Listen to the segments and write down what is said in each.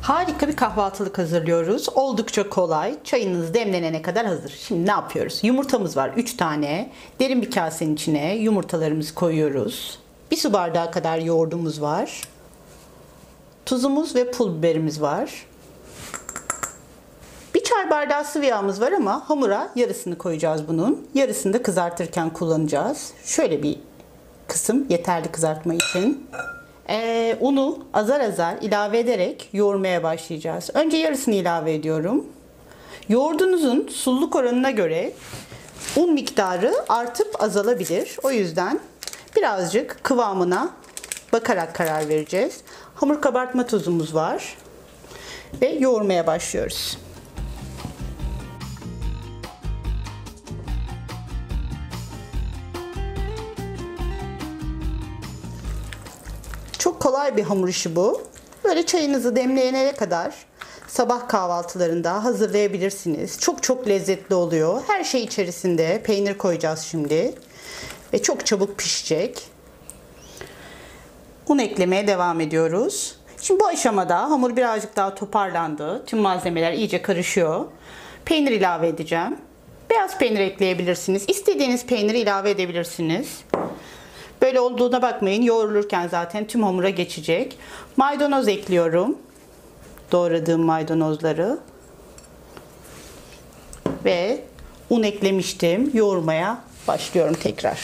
Harika bir kahvaltılık hazırlıyoruz. Oldukça kolay. Çayınız demlenene kadar hazır. Şimdi ne yapıyoruz? Yumurtamız var 3 tane. Derin bir kasenin içine yumurtalarımızı koyuyoruz. 1 su bardağı kadar yoğurdumuz var. Tuzumuz ve pul biberimiz var. 1 çay bardağı sıvı yağımız var ama hamura yarısını koyacağız bunun. Yarısını da kızartırken kullanacağız. Şöyle bir kısım yeterli kızartma için. Unu azar azar ilave ederek yoğurmaya başlayacağız. Önce yarısını ilave ediyorum. Yoğurdunuzun sululuk oranına göre un miktarı artıp azalabilir. O yüzden birazcık kıvamına bakarak karar vereceğiz. Hamur kabartma tozumuz var ve yoğurmaya başlıyoruz. Çok kolay bir hamur işi bu. Böyle çayınızı demleyene kadar sabah kahvaltılarında hazırlayabilirsiniz. Çok lezzetli oluyor. Her şey içerisinde. Peynir koyacağız şimdi. Ve çok çabuk pişecek. Un eklemeye devam ediyoruz. Şimdi bu aşamada hamur birazcık daha toparlandı. Tüm malzemeler iyice karışıyor. Peynir ilave edeceğim. Beyaz peynir ekleyebilirsiniz. İstediğiniz peyniri ilave edebilirsiniz. Böyle olduğuna bakmayın. Yoğrulurken zaten tüm hamura geçecek. Maydanoz ekliyorum. Doğradığım maydanozları. Ve un eklemiştim. Yoğurmaya başlıyorum tekrar.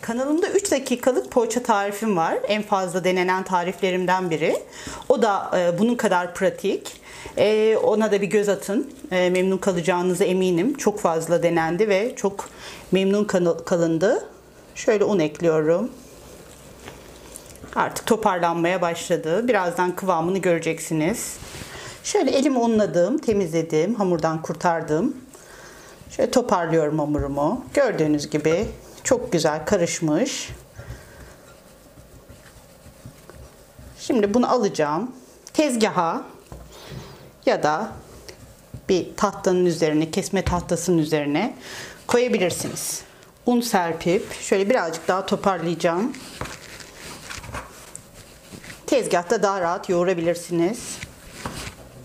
Kanalımda 3 dakikalık poğaça tarifim var. En fazla denenen tariflerimden biri. O da bunun kadar pratik. Ona da bir göz atın. Memnun kalacağınıza eminim. Çok fazla denendi ve çok memnun kalındı. Şöyle un ekliyorum. Artık toparlanmaya başladı. Birazdan kıvamını göreceksiniz. Şöyle elimi unladım, temizledim, hamurdan kurtardım. Şöyle toparlıyorum hamurumu. Gördüğünüz gibi çok güzel karışmış. Şimdi bunu alacağım. Tezgaha ya da bir tahtanın üzerine, kesme tahtasının üzerine koyabilirsiniz. Un serpip şöyle birazcık daha toparlayacağım. Tezgahta daha rahat yoğurabilirsiniz.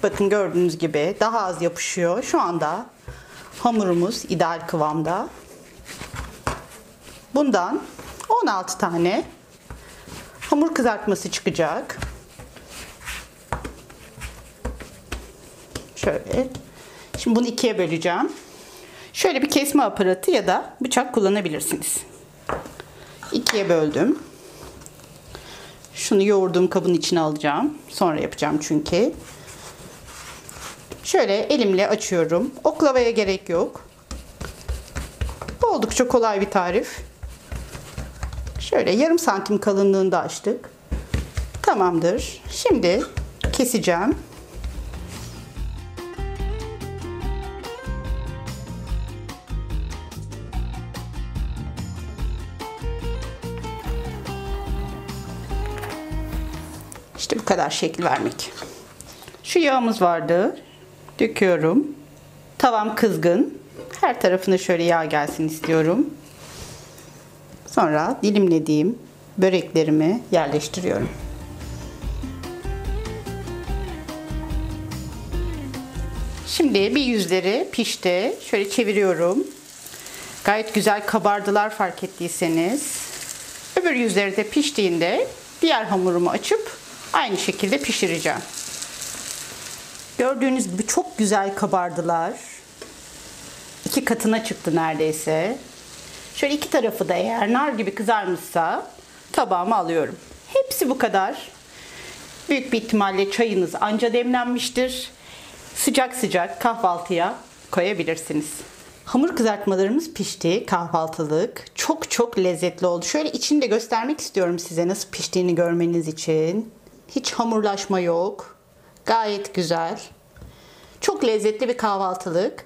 Bakın gördüğünüz gibi daha az yapışıyor. Şu anda hamurumuz ideal kıvamda. Bundan 16 tane hamur kızartması çıkacak. Şöyle. Şimdi bunu ikiye böleceğim. Şöyle bir kesme aparatı ya da bıçak kullanabilirsiniz. İkiye böldüm. Şunu yoğurduğum kabın içine alacağım. Sonra yapacağım çünkü. Şöyle elimle açıyorum. Oklavaya gerek yok. Oldukça kolay bir tarif. Şöyle yarım santim kalınlığında açtık. Tamamdır. Şimdi keseceğim. İşte bu kadar şekil vermek. Şu yağımız vardı. Döküyorum. Tavam kızgın. Her tarafına şöyle yağ gelsin istiyorum. Sonra dilimlediğim böreklerimi yerleştiriyorum. Şimdi bir yüzleri pişti. Şöyle çeviriyorum. Gayet güzel kabardılar fark ettiyseniz. Öbür yüzleri de piştiğinde diğer hamurumu açıp aynı şekilde pişireceğim. Gördüğünüz gibi çok güzel kabardılar. 2 katına çıktı neredeyse. Şöyle 2 tarafı da eğer nar gibi kızarmışsa tabağıma alıyorum. Hepsi bu kadar. Büyük bir ihtimalle çayınız anca demlenmiştir. Sıcak sıcak kahvaltıya koyabilirsiniz. Hamur kızartmalarımız pişti. Kahvaltılık. Çok lezzetli oldu. Şöyle içini de göstermek istiyorum size nasıl piştiğini görmeniz için. Hiç hamurlaşma yok. Gayet güzel. Çok lezzetli bir kahvaltılık.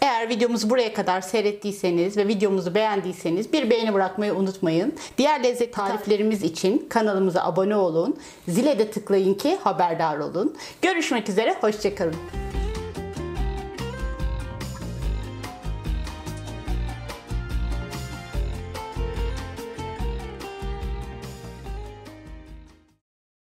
Eğer videomuzu buraya kadar seyrettiyseniz ve videomuzu beğendiyseniz bir beğeni bırakmayı unutmayın. Diğer lezzet tariflerimiz için kanalımıza abone olun. Zile de tıklayın ki haberdar olun. Görüşmek üzere. Hoşça kalın.